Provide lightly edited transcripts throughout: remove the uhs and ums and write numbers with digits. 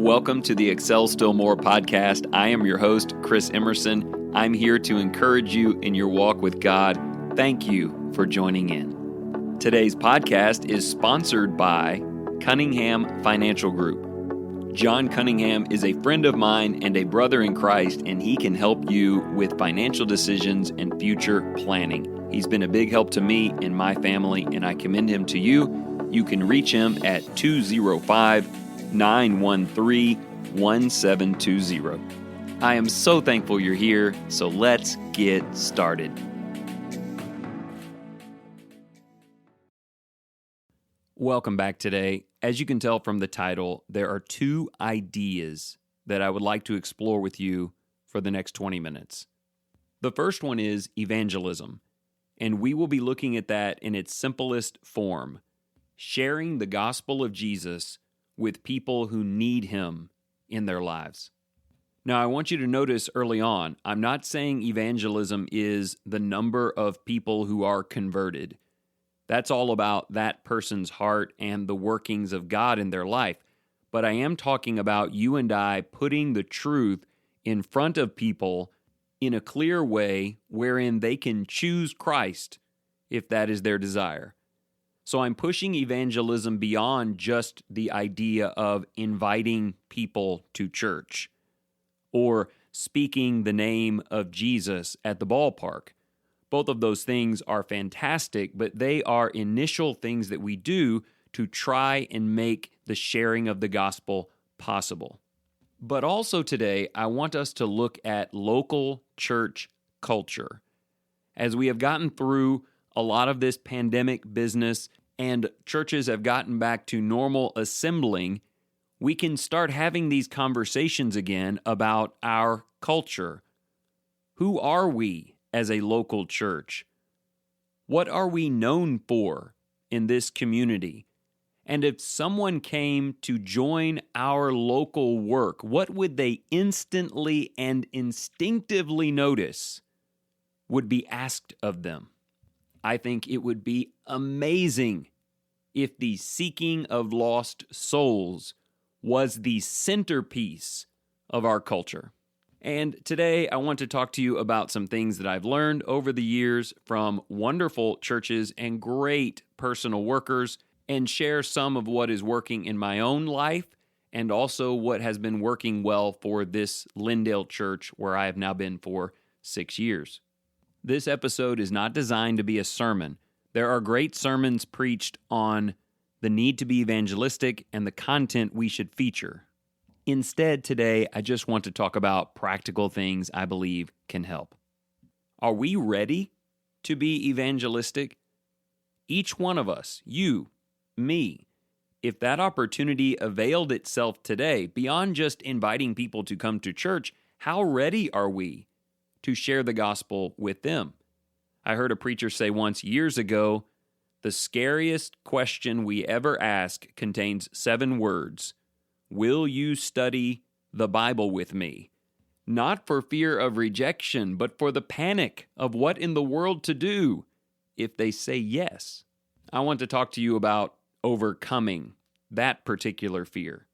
Welcome to the Excel Still More podcast. I am your host, Chris Emerson. I'm here to encourage you in your walk with God. Thank you for joining in. Today's podcast is sponsored by Cunningham Financial Group. John Cunningham is a friend of mine and a brother in Christ, and he can help you with financial decisions and future planning. He's been a big help to me and my family, and I commend him to you. You can reach him at 205-913-1720. I am so thankful you're here, so let's get started. Welcome back today. As you can tell from the title, there are two ideas that I would like to explore with you for the next 20 minutes. The first one is evangelism, and we will be looking at that in its simplest form, sharing the gospel of Jesus with people who need him in their lives. Now, I want you to notice early on, I'm not saying evangelism is the number of people who are converted. That's all about that person's heart and the workings of God in their life. But I am talking about you and I putting the truth in front of people in a clear way wherein they can choose Christ if that is their desire. So I'm pushing evangelism beyond just the idea of inviting people to church or speaking the name of Jesus at the ballpark. Both of those things are fantastic, but they are initial things that we do to try and make the sharing of the gospel possible. But also today, I want us to look at local church culture. As we have gotten through a lot of this pandemic business and churches have gotten back to normal assembling, we can start having these conversations again about our culture. Who are we as a local church? What are we known for in this community? And if someone came to join our local work, what would they instantly and instinctively notice would be asked of them? I think it would be amazing if the seeking of lost souls was the centerpiece of our culture. And today I want to talk to you about some things that I've learned over the years from wonderful churches and great personal workers, and share some of what is working in my own life and also what has been working well for this Lindale church where I have now been for 6 years. This episode is not designed to be a sermon. There are great sermons preached on the need to be evangelistic and the content we should feature. Instead, today, I just want to talk about practical things I believe can help. Are we ready to be evangelistic? Each one of us, you, me, if that opportunity availed itself today, beyond just inviting people to come to church, how ready are we to share the gospel with them? I heard a preacher say once years ago, the scariest question we ever ask contains 7 words. Will you study the Bible with me? Not for fear of rejection, but for the panic of what in the world to do if they say yes. I want to talk to you about overcoming that particular fear.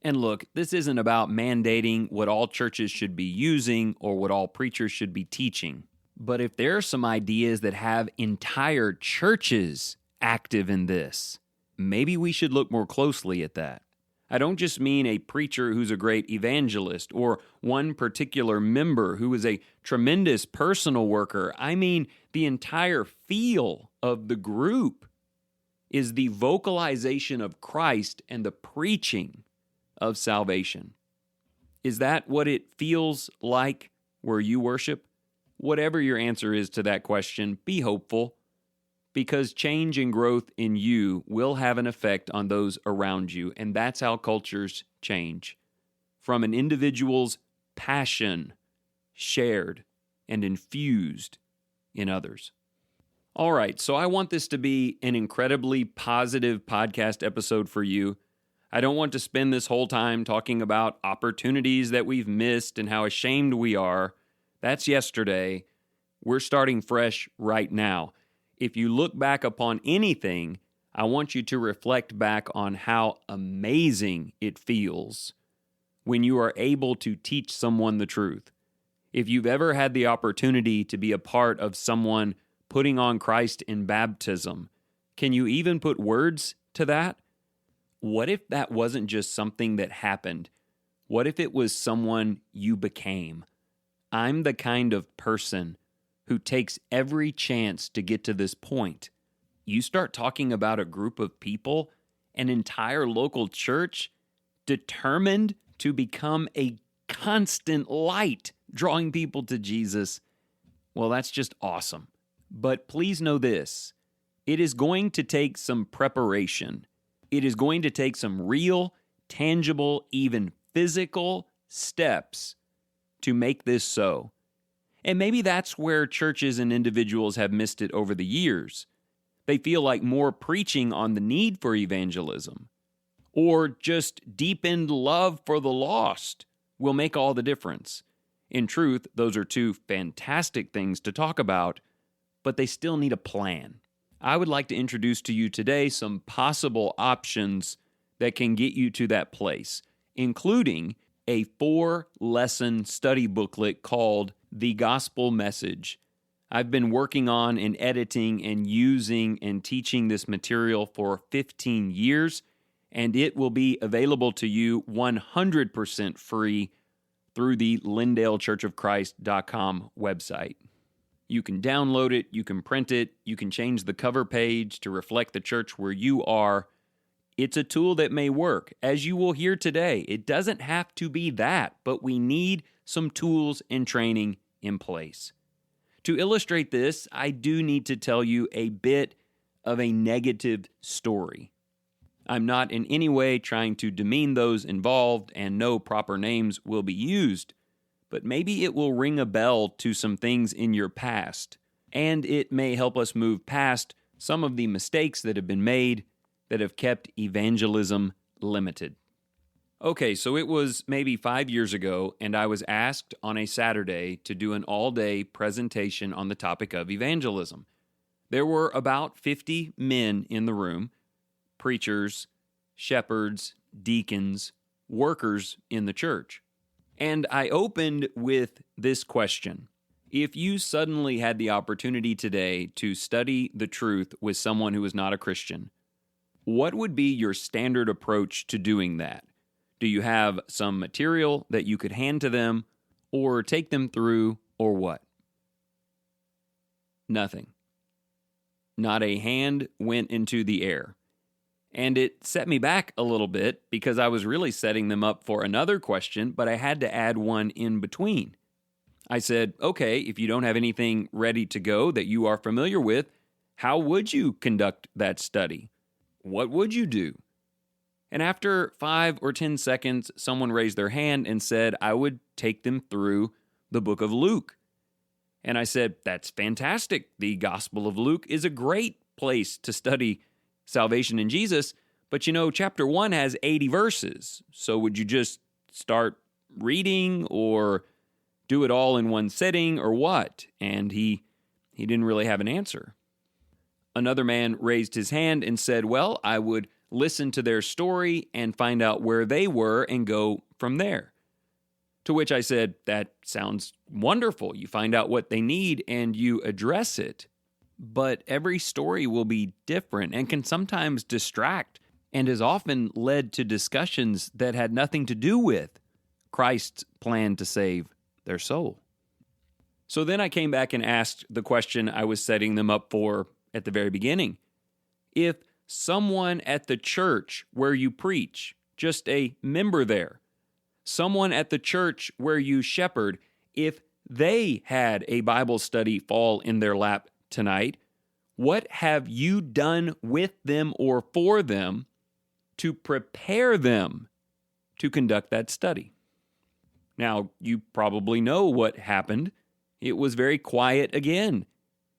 And look, this isn't about mandating what all churches should be using or what all preachers should be teaching. But if there are some ideas that have entire churches active in this, maybe we should look more closely at that. I don't just mean a preacher who's a great evangelist or one particular member who is a tremendous personal worker. I mean the entire feel of the group is the vocalization of Christ and the preaching of salvation. Is that what it feels like where you worship? Whatever your answer is to that question, be hopeful, because change and growth in you will have an effect on those around you, and that's how cultures change. From an individual's passion shared and infused in others. All right, so I want this to be an incredibly positive podcast episode for you. I don't want to spend this whole time talking about opportunities that we've missed and how ashamed we are. That's yesterday. We're starting fresh right now. If you look back upon anything, I want you to reflect back on how amazing it feels when you are able to teach someone the truth. If you've ever had the opportunity to be a part of someone putting on Christ in baptism, can you even put words to that? What if that wasn't just something that happened? What if it was someone you became? I'm the kind of person who takes every chance to get to this point. You start talking about a group of people, an entire local church, determined to become a constant light, drawing people to Jesus. Well, that's just awesome. But please know this, it is going to take some preparation. It is going to take some real, tangible, even physical steps to make this so. And maybe that's where churches and individuals have missed it over the years. They feel like more preaching on the need for evangelism or just deepened love for the lost will make all the difference. In truth, those are two fantastic things to talk about, but they still need a plan. I would like to introduce to you today some possible options that can get you to that place, including a 4-lesson study booklet called The Gospel Message. I've been working on and editing and using and teaching this material for 15 years, and it will be available to you 100% free through the LindaleChurchofChrist.com website. You can download it, you can print it, you can change the cover page to reflect the church where you are. It's a tool that may work. As you will hear today, it doesn't have to be that, but we need some tools and training in place. To illustrate this, I do need to tell you a bit of a negative story. I'm not in any way trying to demean those involved, and no proper names will be used, but maybe it will ring a bell to some things in your past, and it may help us move past some of the mistakes that have been made that have kept evangelism limited. Okay, so it was maybe 5 years ago, and I was asked on a Saturday to do an all-day presentation on the topic of evangelism. There were about 50 men in the room, preachers, shepherds, deacons, workers in the church. And I opened with this question. If you suddenly had the opportunity today to study the truth with someone who is not a Christian, what would be your standard approach to doing that? Do you have some material that you could hand to them or take them through, or what? Nothing. Not a hand went into the air. And it set me back a little bit because I was really setting them up for another question, but I had to add one in between. I said, okay, if you don't have anything ready to go that you are familiar with, how would you conduct that study? What would you do? And after 5 or 10 seconds, someone raised their hand and said, I would take them through the book of Luke. And I said, that's fantastic. The Gospel of Luke is a great place to study salvation in Jesus, but chapter 1 has 80 verses. So would you just start reading or do it all in one sitting or what? And he didn't really have an answer. Another man raised his hand and said, well, I would listen to their story and find out where they were and go from there. To which I said, that sounds wonderful. You find out what they need and you address it. But every story will be different and can sometimes distract and has often led to discussions that had nothing to do with Christ's plan to save their soul. So then I came back and asked the question I was setting them up for at the very beginning. If someone at the church where you preach, just a member there, someone at the church where you shepherd, if they had a Bible study fall in their lap tonight, what have you done with them or for them to prepare them to conduct that study? Now, you probably know what happened. It was very quiet again.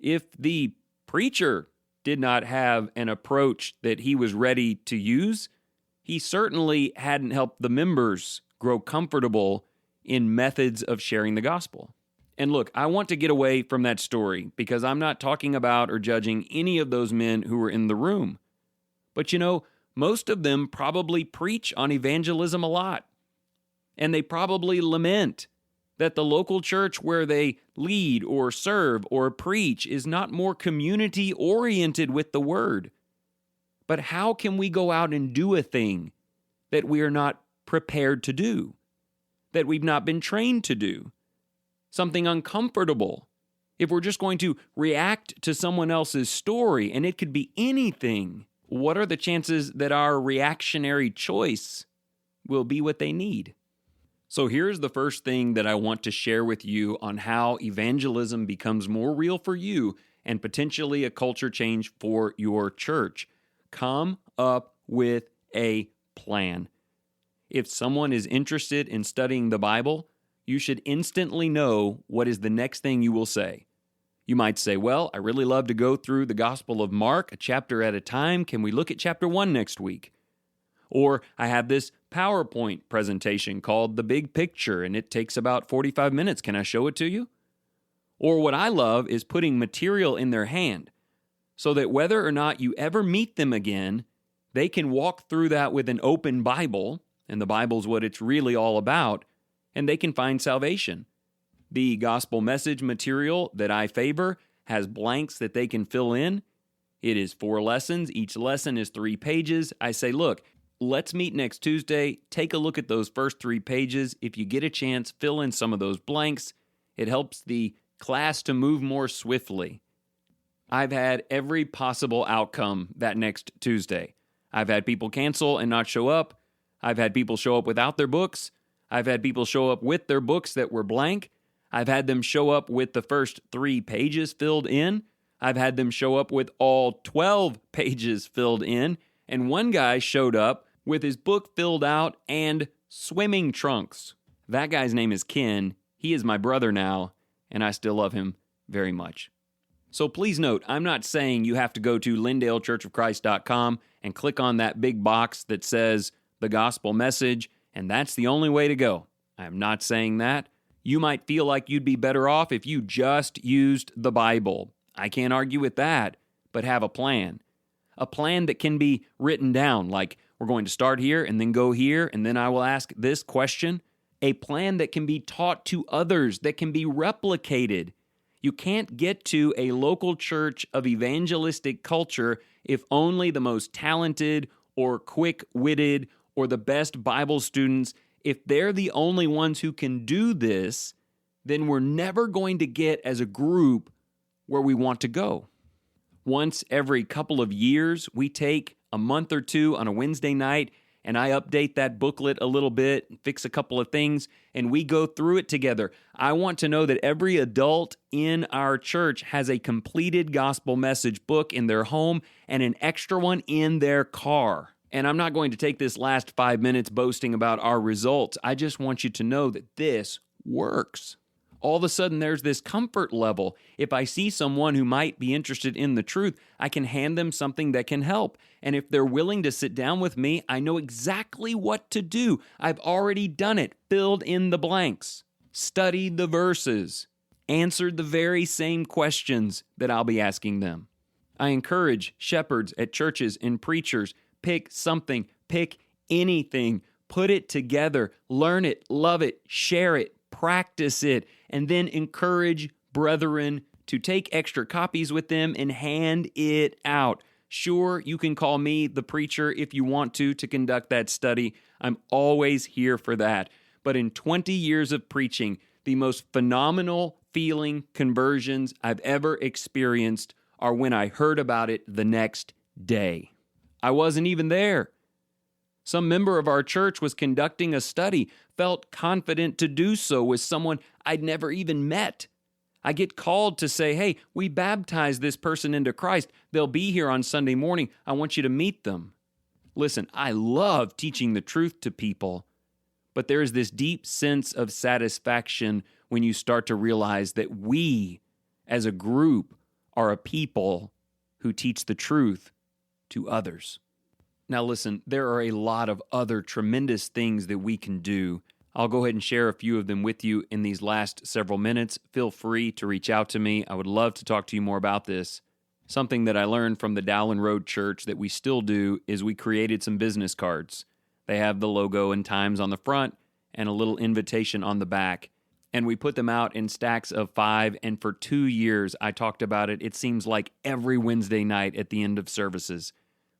If the preacher did not have an approach that he was ready to use, he certainly hadn't helped the members grow comfortable in methods of sharing the gospel. And look, I want to get away from that story because I'm not talking about or judging any of those men who were in the room. But most of them probably preach on evangelism a lot. and they probably lament that the local church where they lead or serve or preach is not more community-oriented with the Word. But how can we go out and do a thing that we are not prepared to do, that we've not been trained to do, something uncomfortable? If we're just going to react to someone else's story, and it could be anything, what are the chances that our reactionary choice will be what they need? So here's the first thing that I want to share with you on how evangelism becomes more real for you and potentially a culture change for your church. Come up with a plan. If someone is interested in studying the Bible, you should instantly know what is the next thing you will say. You might say, well, I really love to go through the Gospel of Mark a chapter at a time. Can we look at chapter 1 next week? Or I have this PowerPoint presentation called The Big Picture, and it takes about 45 minutes. Can I show it to you? Or what I love is putting material in their hand so that whether or not you ever meet them again, they can walk through that with an open Bible, and the Bible's what it's really all about, and they can find salvation. The gospel message material that I favor has blanks that they can fill in. It is 4 lessons. Each lesson is 3 pages. I say, look, let's meet next Tuesday. Take a look at those first 3 pages. If you get a chance, fill in some of those blanks. It helps the class to move more swiftly. I've had every possible outcome that next Tuesday. I've had people cancel and not show up. I've had people show up without their books. I've had people show up with their books that were blank. I've had them show up with the first 3 pages filled in. I've had them show up with all 12 pages filled in. And one guy showed up with his book filled out and swimming trunks. That guy's name is Ken. He is my brother now, and I still love him very much. So please note, I'm not saying you have to go to LyndaleChurchOfChrist.com and click on that big box that says the gospel message, and that's the only way to go. I'm not saying that. You might feel like you'd be better off if you just used the Bible. I can't argue with that, but have a plan. A plan that can be written down, like we're going to start here and then go here, and then I will ask this question. A plan that can be taught to others, that can be replicated. You can't get to a local church of evangelistic culture if only the most talented or quick-witted or the best Bible students, if they're the only ones who can do this, then we're never going to get as a group where we want to go. Once every couple of years, we take a month or 2 on a Wednesday night, and I update that booklet a little bit, fix a couple of things, and we go through it together. I want to know that every adult in our church has a completed gospel message book in their home and an extra one in their car. And I'm not going to take this last 5 minutes boasting about our results. I just want you to know that this works. All of a sudden, there's this comfort level. If I see someone who might be interested in the truth, I can hand them something that can help. And if they're willing to sit down with me, I know exactly what to do. I've already done it, filled in the blanks, studied the verses, answered the very same questions that I'll be asking them. I encourage shepherds at churches and preachers, pick something, pick anything, put it together, learn it, love it, share it, practice it, and then encourage brethren to take extra copies with them and hand it out. Sure, you can call me the preacher if you want to conduct that study. I'm always here for that. But in 20 years of preaching, the most phenomenal feeling conversions I've ever experienced are when I heard about it the next day. I wasn't even there. Some member of our church was conducting a study, felt confident to do so with someone I'd never even met. I get called to say, hey, we baptized this person into Christ. They'll be here on Sunday morning. I want you to meet them. Listen, I love teaching the truth to people, but there is this deep sense of satisfaction when you start to realize that we, as a group, are a people who teach the truth to others. Now listen, there are a lot of other tremendous things that we can do. I'll go ahead and share a few of them with you in these last several minutes. Feel free to reach out to me. I would love to talk to you more about this. Something that I learned from the Dowling Road Church that we still do is we created some business cards. They have the logo and times on the front, and a little invitation on the back. And we put them out in stacks of 5, and for 2 years I talked about it. It seems like every Wednesday night at the end of services.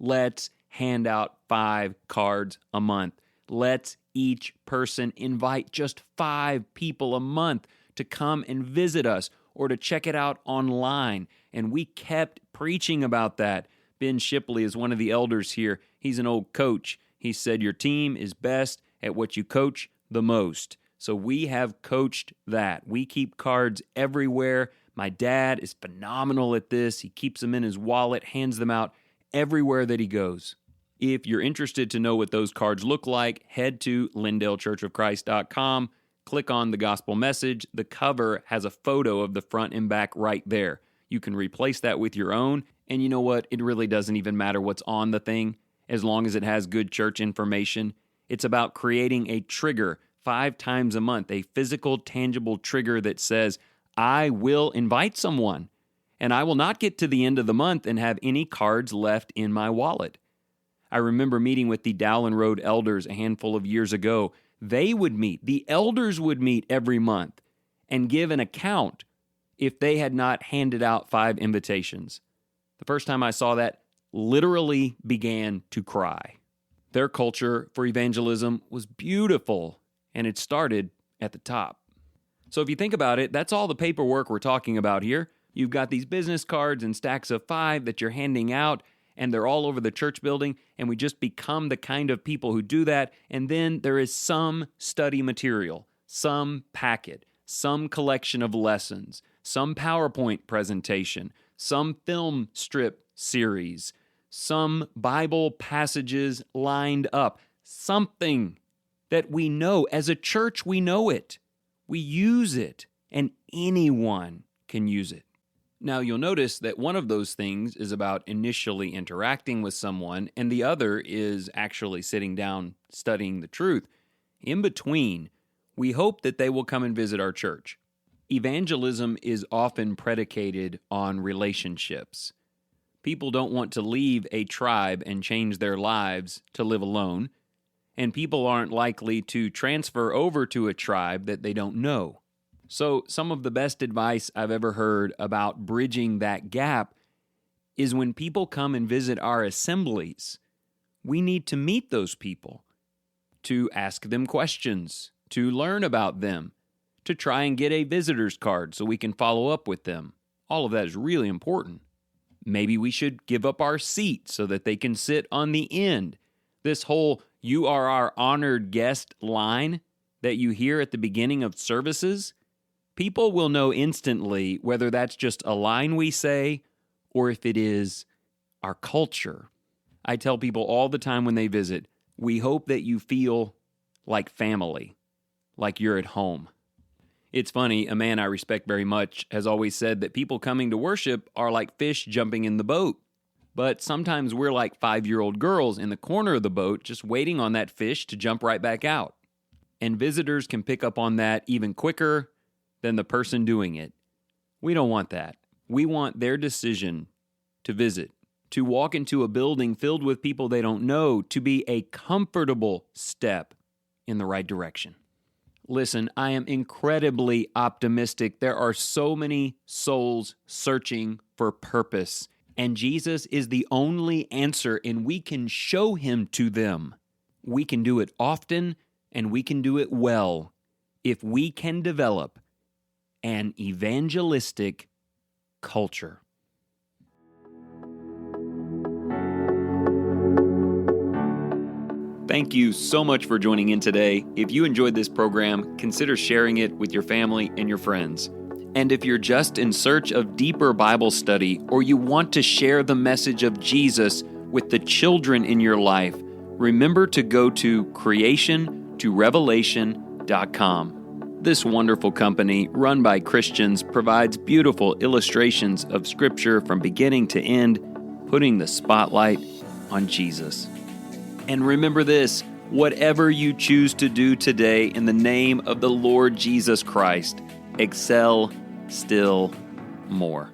Let's hand out 5 cards a month. Let's each person invite just 5 people a month to come and visit us or to check it out online. And we kept preaching about that. Ben Shipley is one of the elders here. He's an old coach. He said, your team is best at what you coach the most. So we have coached that. We keep cards everywhere. My dad is phenomenal at this. He keeps them in his wallet, hands them out everywhere that he goes. If you're interested to know what those cards look like, head to LyndaleChurchOfChrist.com, click on the gospel message. The cover has a photo of the front and back right there. You can replace that with your own, and you know what? It really doesn't even matter what's on the thing, as long as it has good church information. It's about creating a trigger 5 times a month, a physical, tangible trigger that says, I will invite someone, and I will not get to the end of the month and have any cards left in my wallet. I remember meeting with the Dowling Road elders a handful of years ago. They would meet, the elders would meet every month and give an account if they had not handed out 5 invitations. The first time I saw that, literally began to cry. Their culture for evangelism was beautiful, and it started at the top. So if you think about it, that's all the paperwork we're talking about here. You've got these business cards and stacks of 5 that you're handing out, and they're all over the church building, and we just become the kind of people who do that. And then there is some study material, some packet, some collection of lessons, some PowerPoint presentation, some film strip series, some Bible passages lined up, something that we know. As a church, we know it. We use it, and anyone can use it. Now, you'll notice that one of those things is about initially interacting with someone, and the other is actually sitting down studying the truth. In between, we hope that they will come and visit our church. Evangelism is often predicated on relationships. People don't want to leave a tribe and change their lives to live alone, and people aren't likely to transfer over to a tribe that they don't know. So some of the best advice I've ever heard about bridging that gap is when people come and visit our assemblies, we need to meet those people, to ask them questions, to learn about them, to try and get a visitor's card so we can follow up with them. All of that is really important. Maybe we should give up our seat so that they can sit on the end. This whole "you are our honored guest" line that you hear at the beginning of services, people will know instantly whether that's just a line we say or if it is our culture. I tell people all the time when they visit, we hope that you feel like family, like you're at home. It's funny, a man I respect very much has always said that people coming to worship are like fish jumping in the boat. But sometimes we're like 5-year-old girls in the corner of the boat just waiting on that fish to jump right back out. And visitors can pick up on that even quicker than the person doing it. We don't want that. We want their decision to visit, to walk into a building filled with people they don't know, to be a comfortable step in the right direction. Listen, I am incredibly optimistic. There are so many souls searching for purpose, and Jesus is the only answer, and we can show him to them. We can do it often, and we can do it well if we can develop an evangelistic culture. Thank you so much for joining in today. If you enjoyed this program, consider sharing it with your family and your friends. And if you're just in search of deeper Bible study, or you want to share the message of Jesus with the children in your life, remember to go to creationtorevelation.com. This wonderful company, run by Christians, provides beautiful illustrations of Scripture from beginning to end, putting the spotlight on Jesus. And remember this, whatever you choose to do today in the name of the Lord Jesus Christ, excel still more.